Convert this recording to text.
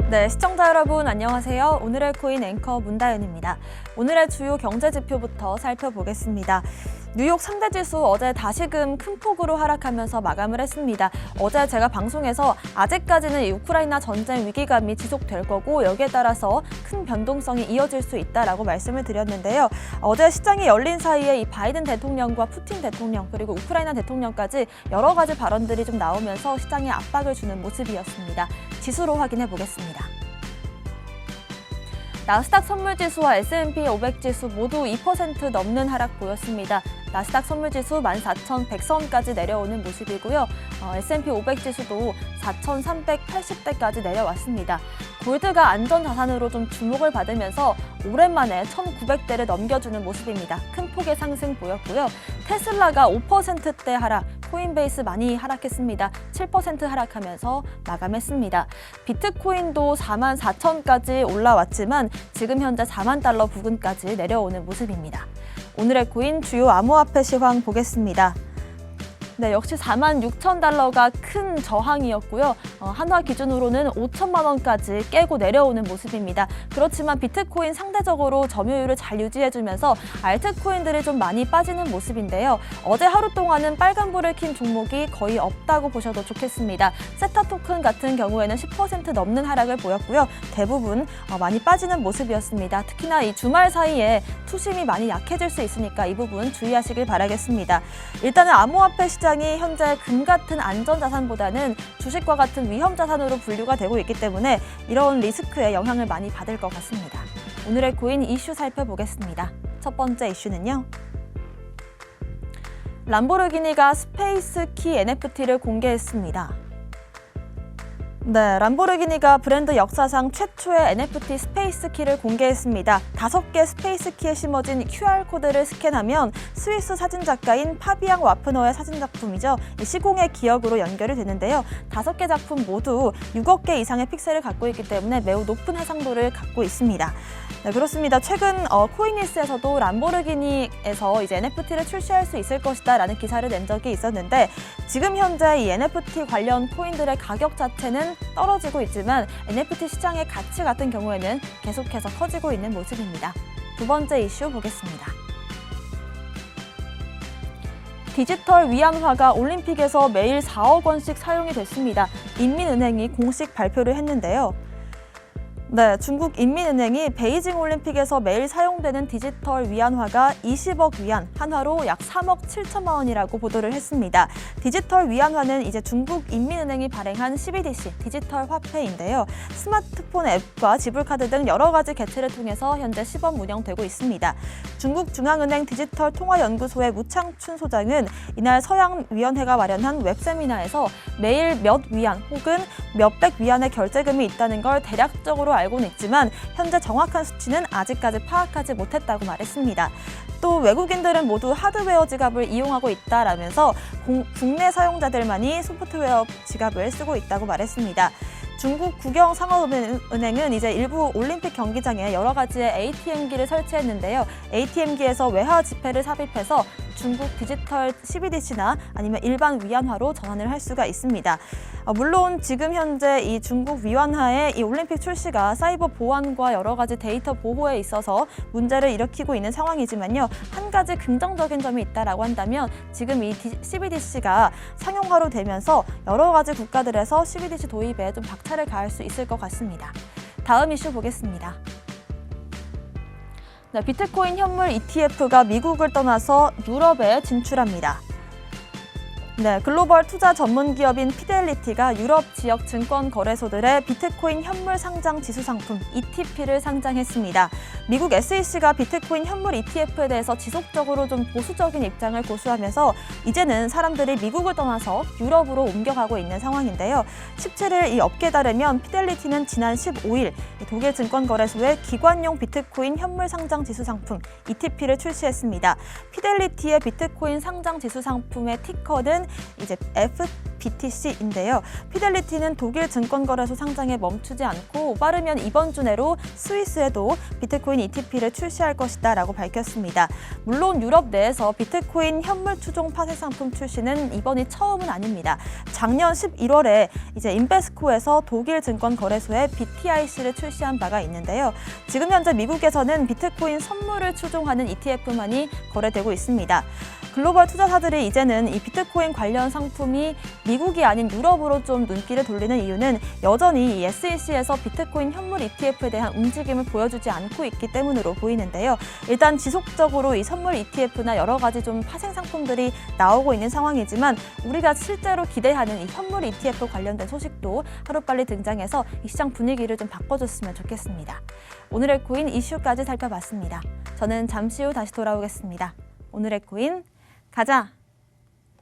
네, 시청자 여러분 안녕하세요. 오늘의 코인 앵커 문다연입니다. 오늘의 주요 경제 지표부터 살펴보겠습니다. 뉴욕 3대 지수 어제 다시금 큰 폭으로 하락하면서 마감을 했습니다. 어제 제가 방송에서 아직까지는 이 우크라이나 전쟁 위기감이 지속될 거고 여기에 따라서 큰 변동성이 이어질 수 있다라고 말씀을 드렸는데요. 어제 시장이 열린 사이에 이 바이든 대통령과 푸틴 대통령 그리고 우크라이나 대통령까지 여러 가지 발언들이 좀 나오면서 시장에 압박을 주는 모습이었습니다. 지수로 확인해 보겠습니다. 나스닥 선물지수와 S&P 500지수 모두 2% 넘는 하락 보였습니다. 나스닥 선물지수 14,100선까지 내려오는 모습이고요. S&P 500지수도 4,380대까지 내려왔습니다. 골드가 안전자산으로 좀 주목을 받으면서 오랜만에 1,900대를 넘겨주는 모습입니다. 큰 폭의 상승 보였고요. 테슬라가 5%대 하락, 코인베이스 많이 하락했습니다. 7% 하락하면서 마감했습니다. 비트코인도 44,000까지 올라왔지만 지금 현재 4만 달러 부근까지 내려오는 모습입니다. 오늘의 코인 주요 암호화폐 시황 보겠습니다. 네, 역시 46,000달러가 큰 저항이었고요. 한화 기준으로는 5천만 원까지 깨고 내려오는 모습입니다. 그렇지만 비트코인 상대적으로 점유율을 잘 유지해주면서 알트코인들이 좀 많이 빠지는 모습인데요. 어제 하루 동안은 빨간불을 킨 종목이 거의 없다고 보셔도 좋겠습니다. 세타 토큰 같은 경우에는 10% 넘는 하락을 보였고요. 대부분 많이 빠지는 모습이었습니다. 특히나 이 주말 사이에 투심이 많이 약해질 수 있으니까 이 부분 주의하시길 바라겠습니다. 일단은 암호화폐 시장 이 현재 금 같은 안전자산보다는 주식과 같은 위험자산으로 분류가 되고 있기 때문에 이런 리스크에 영향을 많이 받을 것 같습니다. 오늘의 코인 이슈 살펴보겠습니다. 첫 번째 이슈는요. 람보르기니가 스페이스 키 NFT를 공개했습니다. 네, 람보르기니가 브랜드 역사상 최초의 NFT 스페이스 키를 공개했습니다. 5개 스페이스 키에 심어진 QR코드를 스캔하면 스위스 사진작가인 파비앙 와프너의 사진작품이죠. 시공의 기억으로 연결이 되는데요. 5개 작품 모두 6억 개 이상의 픽셀을 갖고 있기 때문에 매우 높은 해상도를 갖고 있습니다. 네, 그렇습니다. 최근 코인리스에서도 람보르기니에서 이제 NFT를 출시할 수 있을 것이다 라는 기사를 낸 적이 있었는데 지금 현재 이 NFT 관련 코인들의 가격 자체는 떨어지고 있지만 NFT 시장의 가치 같은 경우에는 계속해서 커지고 있는 모습입니다. 두 번째 이슈 보겠습니다. 디지털 위안화가 올림픽에서 매일 4억 원씩 사용이 됐습니다. 인민은행이 공식 발표를 했는데요. 네, 중국 인민은행이 베이징 올림픽에서 매일 사용되는 디지털 위안화가 20억 위안, 한화로 약 3억 7천만 원이라고 보도를 했습니다. 디지털 위안화는 이제 중국 인민은행이 발행한 CBDC, 디지털 화폐인데요. 스마트폰 앱과 지불카드 등 여러 가지 개체를 통해서 현재 시범 운영되고 있습니다. 중국 중앙은행 디지털 통화연구소의 무창춘 소장은 이날 서양위원회가 마련한 웹세미나에서 매일 몇 위안 혹은 몇백 위안의 결제금이 있다는 걸 대략적으로 알고는 있지만 현재 정확한 수치는 아직까지 파악하지 못했다고 말했습니다. 또 외국인들은 모두 하드웨어 지갑을 이용하고 있다라면서 국내 사용자들만이 소프트웨어 지갑을 쓰고 있다고 말했습니다. 중국 국영상업은행은 이제 일부 올림픽 경기장에 여러 가지의 ATM기를 설치했는데요. ATM기에서 외화 지폐를 삽입해서 중국 디지털 CBDC나 아니면 일반 위안화로 전환을 할 수가 있습니다. 물론 지금 현재 이 중국 위안화의 이 올림픽 출시가 사이버 보안과 여러 가지 데이터 보호에 있어서 문제를 일으키고 있는 상황이지만요. 한 가지 긍정적인 점이 있다라고 한다면 지금 이 CBDC가 상용화로 되면서 여러 가지 국가들에서 CBDC 도입에 좀 박차를 가할 수 있을 것 같습니다. 다음 이슈 보겠습니다. 네, 비트코인 현물 ETF가 미국을 떠나서 유럽에 진출합니다. 네, 글로벌 투자 전문 기업인 피델리티가 유럽 지역 증권 거래소들의 비트코인 현물 상장 지수 상품 ETP를 상장했습니다. 미국 SEC가 비트코인 현물 ETF에 대해서 지속적으로 좀 보수적인 입장을 고수하면서 이제는 사람들이 미국을 떠나서 유럽으로 옮겨가고 있는 상황인데요. 17일 이 업계에 따르면 피델리티는 지난 15일 독일 증권거래소에 기관용 비트코인 현물 상장 지수 상품 ETP를 출시했습니다. 피델리티의 비트코인 상장 지수 상품의 티커는 이제 FBTC인데요. 피델리티는 독일 증권거래소 상장에 멈추지 않고 빠르면 이번 주 내로 스위스에도 비트코인 ETP를 출시할 것이다라고 밝혔습니다. 물론 유럽 내에서 비트코인 현물 추종 파생 상품 출시는 이번이 처음은 아닙니다. 작년 11월에 이제 인베스코에서 독일 증권거래소에 BTIC를 출시한 바가 있는데요. 지금 현재 미국에서는 비트코인 선물을 추종하는 ETF만이 거래되고 있습니다. 글로벌 투자사들이 이제는 이 비트코인 관련 상품이 미국이 아닌 유럽으로 좀 눈길을 돌리는 이유는 여전히 이 SEC에서 비트코인 현물 ETF에 대한 움직임을 보여주지 않고 있기 때문으로 보이는데요. 일단 지속적으로 이 선물 ETF나 여러 가지 좀 파생 상품들이 나오고 있는 상황이지만 우리가 실제로 기대하는 이 현물 ETF 관련된 소식도 하루빨리 등장해서 이 시장 분위기를 좀 바꿔줬으면 좋겠습니다. 오늘의 코인 이슈까지 살펴봤습니다. 저는 잠시 후 다시 돌아오겠습니다. 오늘의 코인 가자!